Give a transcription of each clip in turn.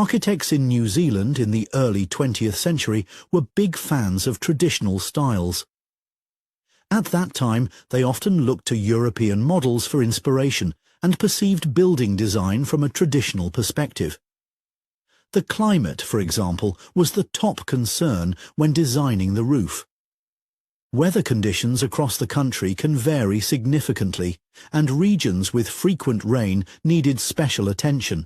Architects in New Zealand in the early 20th century were big fans of traditional styles. At that time, they often looked to European models for inspiration and perceived building design from a traditional perspective. The climate, for example, was the top concern when designing the roof. Weather conditions across the country can vary significantly, and regions with frequent rain needed special attention.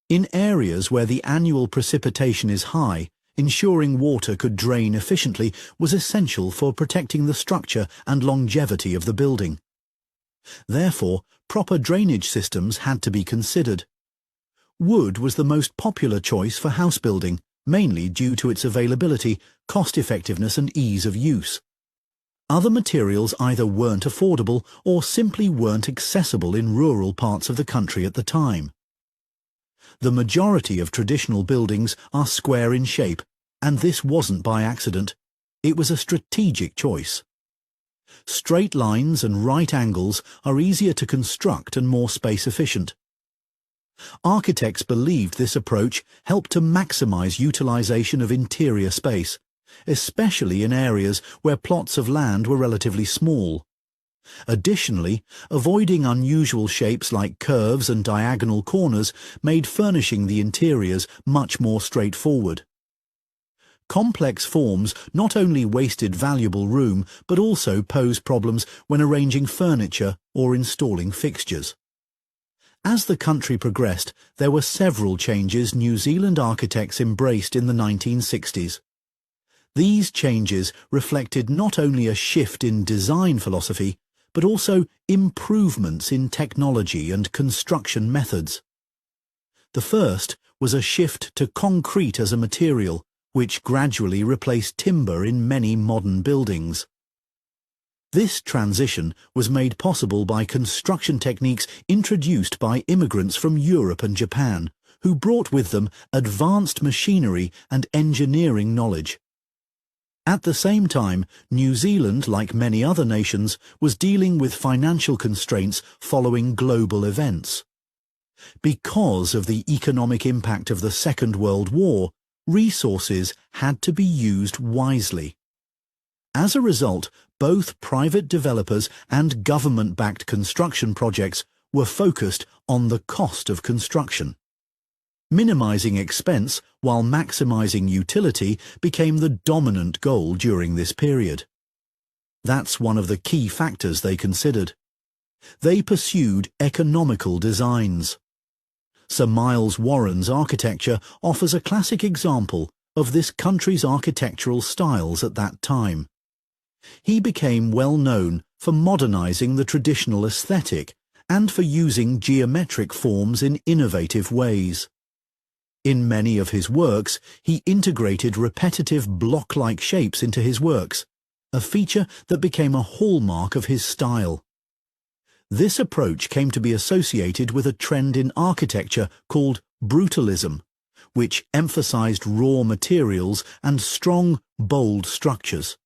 In areas where the annual precipitation is high, ensuring water could drain efficiently was essential for protecting the structure and longevity of the building. Therefore, proper drainage systems had to be considered. Wood was the most popular choice for house building, mainly due to its availability, cost-effectiveness and ease of use. Other materials either weren't affordable or simply weren't accessible in rural parts of the country at the time. The majority of traditional buildings are square in shape, and this wasn't by accident. It was a strategic choice. Straight lines and right angles are easier to construct and more space efficient. Architects believed this approach helped to maximize utilization of interior space, especially in areas where plots of land were relatively small. Additionally, avoiding unusual shapes like curves and diagonal corners made furnishing the interiors much more straightforward. Complex forms not only wasted valuable room but also posed problems when arranging furniture or installing fixtures. As the country progressed, there were several changes New Zealand architects embraced in the 1960s. These changes reflected not only a shift in design philosophy, but also improvements in technology and construction methods. The first was a shift to concrete as a material, which gradually replaced timber in many modern buildings. This transition was made possible by construction techniques introduced by immigrants from Europe and Japan, who brought with them advanced machinery and engineering knowledge. At the same time, New Zealand, like many other nations, was dealing with financial constraints following global events. Because of the economic impact of the Second World War, resources had to be used wisely. As a result, both private developers and government-backed construction projects were focused on the cost of construction. Minimizing expense while maximizing utility became the dominant goal during this period. That's one of the key factors they considered. They pursued economical designs. Sir Miles Warren's architecture offers a classic example of this country's architectural styles at that time. He became well known for modernizing the traditional aesthetic and for using geometric forms in innovative ways. In many of his works, he integrated repetitive block-like shapes into his works, a feature that became a hallmark of his style. This approach came to be associated with a trend in architecture called brutalism, which emphasized raw materials and strong, bold structures.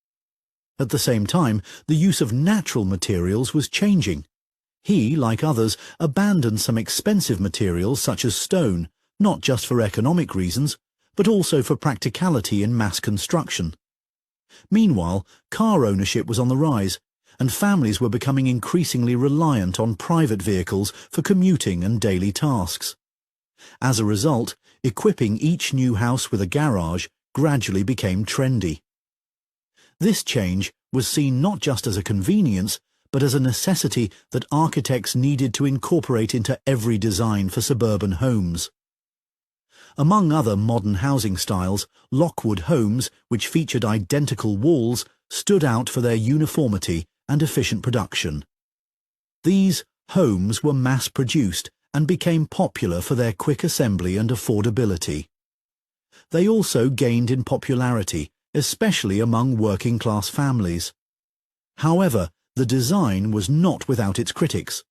At the same time, the use of natural materials was changing. He, like others, abandoned some expensive materials such as stone, not just for economic reasons, but also for practicality in mass construction. Meanwhile, car ownership was on the rise, and families were becoming increasingly reliant on private vehicles for commuting and daily tasks. As a result, equipping each new house with a garage gradually became trendy. This change was seen not just as a convenience, but as a necessity that architects needed to incorporate into every design for suburban homes. Among other modern housing styles, Lockwood homes, which featured identical walls, stood out for their uniformity and efficient production. These homes were mass-produced and became popular for their quick assembly and affordability. They also gained in popularity, especially among working-class families. However, the design was not without its critics.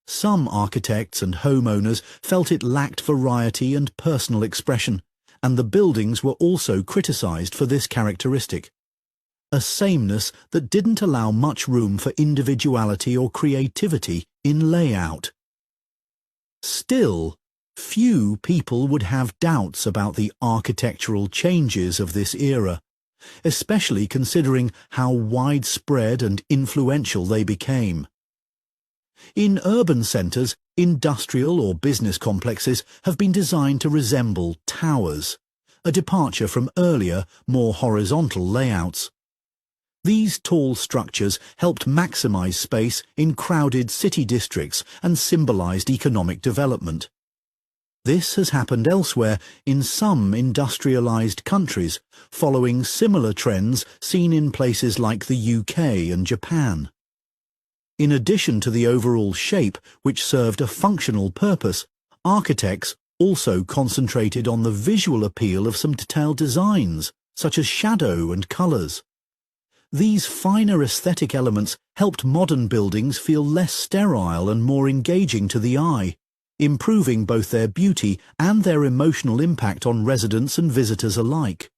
Some architects and homeowners felt it lacked variety and personal expression, and the buildings were also criticized for this characteristic. A sameness that didn't allow much room for individuality or creativity in layout. Still, few people would have doubts about the architectural changes of this era, especially considering how widespread and influential they became. In urban centres, industrial or business complexes have been designed to resemble towers, a departure from earlier, more horizontal layouts. These tall structures helped maximise space in crowded city districts and symbolised economic development. This has happened elsewhere in some industrialised countries, following similar trends seen in places like the UK and Japan. In addition to the overall shape, which served a functional purpose, architects also concentrated on the visual appeal of some detailed designs, such as shadow and colours. These finer aesthetic elements helped modern buildings feel less sterile and more engaging to the eye, improving both their beauty and their emotional impact on residents and visitors alike.